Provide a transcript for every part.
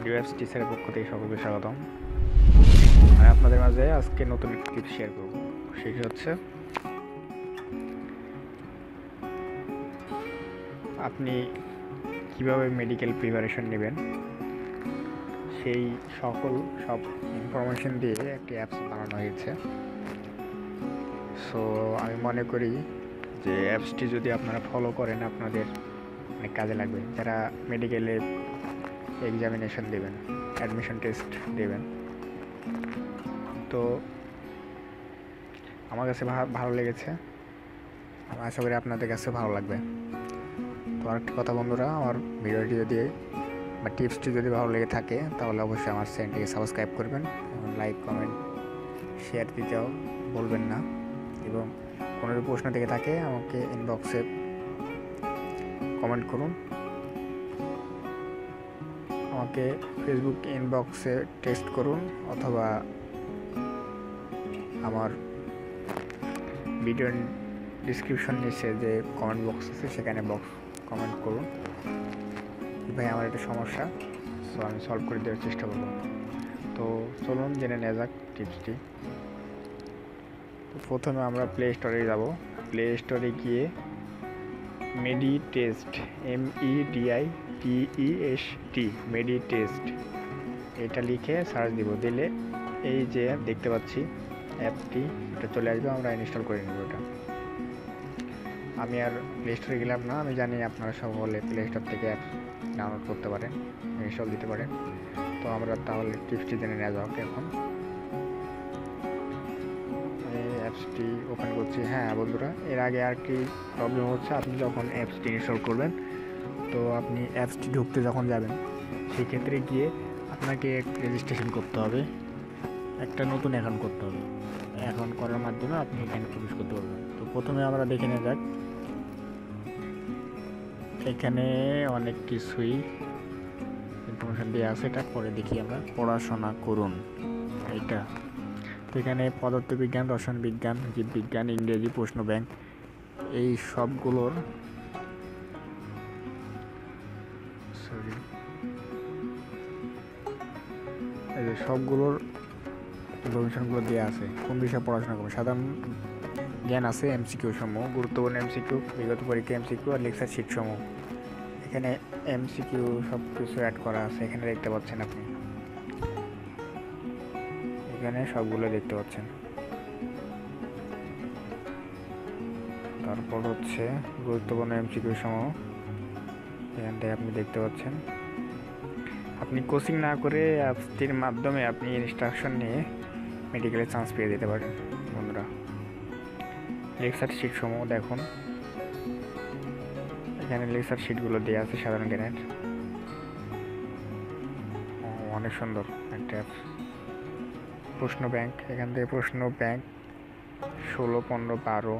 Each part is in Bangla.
ইউএফএস টিচারের পক্ষ থেকে সকলকে স্বাগতম। আমি আপনাদের মাঝে আজকে নতুন একটি টিপস শেয়ার করব। সেটি হচ্ছে আপনি কিভাবে মেডিকেল প্রিপারেশন নেবেন সেই সব ইনফরমেশন দিয়ে একটি অ্যাপস বানানো হয়েছে। সো আমি মনে করি যে অ্যাপসটি যদি আপনারা ফলো করেন আপনাদের অনেক কাজে লাগবে। যারা মেডিকেলে এক্সামিনেশন দেবেন, অ্যাডমিশন টেস্ট দেবেন, তো আমার কাছে ভালো লেগেছে। আমি আশা করি আপনাদের কাছে ভালো লাগবে। তো আরেকটি কথা বন্ধুরা, আমার ভিডিওটি যদি বা টিপসটি যদি ভালো লেগে থাকে তাহলে অবশ্যই আমার চ্যানেলটিকে সাবস্ক্রাইব করবেন, লাইক কমেন্ট শেয়ার দিতেও বলবেন না। এবং কোনো যদি প্রশ্ন থেকে থাকে আমাকে ইনবক্সে কমেন্ট করুন, আমাকে ফেসবুক ইনবক্সে টেক্সট করুন, অথবা আমার ভিডিওর ডিসক্রিপশন নিচে যে কমেন্ট বক্স আছে সেখানে কমেন্ট করুন ভাই আমার একটা সমস্যা, সো আমি সলভ করে দেওয়ার চেষ্টা করব। তো চলুন জেনে নেওয়া যাক টিপসটি। তো প্রথমে আমরা প্লে স্টোরে যাব। প্লে স্টোরে গিয়ে মেডিটেস্ট MEDITEST মেডিটেস্ট এটা লিখে সার্চ দিব। দিলে এই যে দেখতে পাচ্ছি অ্যাপটি, এটা চলে আসবে। আমরা ইনস্টল করে নেব এটা। আমি আর প্লে স্টোরে গেলাম না, আমি জানি আপনারা সকলে প্লে স্টোর থেকে অ্যাপ ডাউনলোড করতে পারেন, ইনস্টল দিতে পারেন। তো আমরা তাহলে টিপসটি জেনে নেওয়া যাক। এখন এই অ্যাপসটি ওপেন করছি। হ্যাঁ বন্ধুরা, এর আগে আর কি প্রবলেম হচ্ছে, আপনি যখন অ্যাপসটি ইনস্টল করবেন তো আপনি অ্যাপসটি ঢুকতে যখন যাবেন সেক্ষেত্রে গিয়ে আপনাকে রেজিস্ট্রেশন করতে হবে, একটা নতুন অ্যাকাউন্ট করতে হবে। অ্যাকাউন্ট করার মাধ্যমে আপনি এখানে প্রবেশ করতে পারবেন। তো প্রথমে আমরা দেখে নেওয়া যাক, এখানে অনেক কিছুই ইনফরমেশন দেওয়া আছে। এটা পরে দেখি আমরা। পড়াশোনা করুন এইটা। তো এখানে পদার্থবিজ্ঞান, রসায়ন বিজ্ঞান, জীববিজ্ঞান, ইংরেজি, প্রশ্ন ব্যাংক, এই সবগুলোর সবগুলোর ইনফরমেশনগুলো দেওয়া আছে। কোন বিষয়ে পড়াশোনা করবে, সাধারণ জ্ঞান আছে, MCQ সমূহ, গুরুত্বপূর্ণ MCQ, বিগত পরীক্ষা MCQ আর লেকচার শিট সমূহ। এখানে MCQ সব কিছু অ্যাড করা আছে, এখানে দেখতে পাচ্ছেন আপনি, এখানে সবগুলো দেখতে পাচ্ছেন। তারপর হচ্ছে গুরুত্বপূর্ণ MCQ সমূহ, এখান থেকে আপনি দেখতে পাচ্ছেন। আপনি কোচিং না করে অ্যাপসটির মাধ্যমে আপনি ইনস্ট্রাকশন নিয়ে মেডিকেলে চান্স পেয়ে যেতে পারেন বন্ধুরা। লেকচার শিট সমূহ দেখুন, এখানে লেকচার শিটগুলো দেওয়া আছে সাধারণ জ্ঞানের। অনেক সুন্দর একটা অ্যাপ। প্রশ্ন ব্যাংক, এখান থেকে প্রশ্ন ব্যাংক 16, 15, 12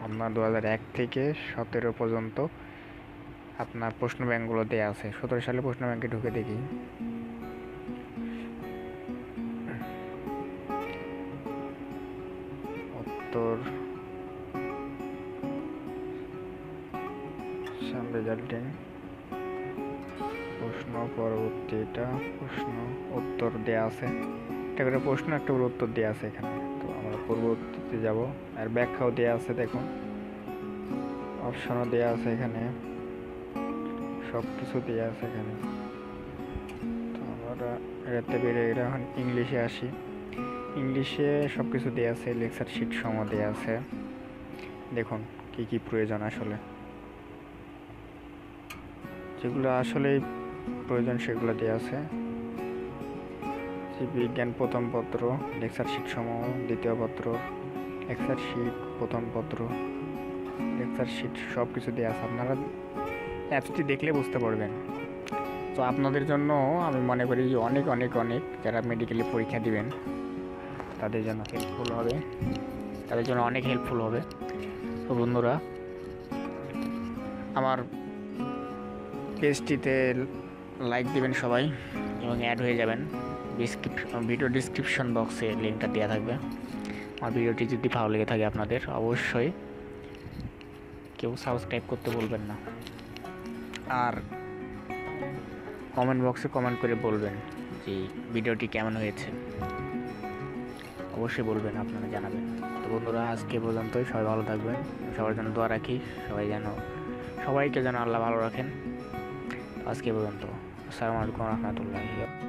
আপনার 2001 থেকে 17 পর্যন্ত আপনার প্রশ্ন ব্যাংকগুলো দেওয়া আছে। 17 সালে প্রশ্ন ব্যাংকে ঢুকে দেখি। উত্তর রেজাল্টিং প্রশ্ন, পরবর্তী এটা প্রশ্ন উত্তর দেওয়া আছে। একটা করে প্রশ্ন, একটা করে উত্তর দেওয়া আছে এখানে। তো আমরা পরবর্তীতে যাব। আর ব্যাখ্যাও দেওয়া আছে, দেখুন অপশনও দেওয়া আছে এখানে, সব কিছু দেওয়া আছে এখানে। তো আমরা এটাতে বেড়ে এখন ইংলিশে আসি। ইংলিশে সব কিছু দেওয়া আছে, লেকচার শিট সমূহ দেওয়া আছে। দেখুন কি কি প্রয়োজন, আসলে যেগুলো আসলেই প্রয়োজন সেগুলো দেওয়া আছে। বিজ্ঞান প্রথম পত্র, লেকচার শিট সমূহ দ্বিতীয় পত্র, লেকচার শিট প্রথম পত্র, লেকচার শিট সব কিছু দেওয়া আছে। আপনারা অ্যাপসটি দেখলে বুঝতে পারবেন। তো আপনাদের জন্য আমি মনে করি যে অনেক অনেক অনেক যারা মেডিকেলে পরীক্ষা দিবেন তাদের জন্য হেল্পফুল হবে, তাদের জন্য অনেক হেল্পফুল হবে। তো বন্ধুরা, আমার পেজটিতে লাইক দিবেন সবাই এবং অ্যাড হয়ে যাবেন। ভিডিও ডিসক্রিপশন বক্সে লিঙ্কটা দেওয়া থাকবে। আমার ভিডিওটি যদি ভালো লেগে থাকে আপনাদের, অবশ্যই কেউ সাবস্ক্রাইব করতে বলবেন না। আর কমেন্ট বক্সে কমেন্ট করে বলবেন যে ভিডিওটি কেমন হয়েছে, অবশ্যই বলবেন, আপনারা জানাবেন। তো বন্ধুরা, আজকে পর্যন্তই। সবাই ভালো থাকবেন, সবার জন্য দোয়া রাখি, সবাইকে যেন আল্লাহ ভালো রাখেন। আজকে পর্যন্ত। আসসালামু আলাইকুম রহমতুল্লাহ।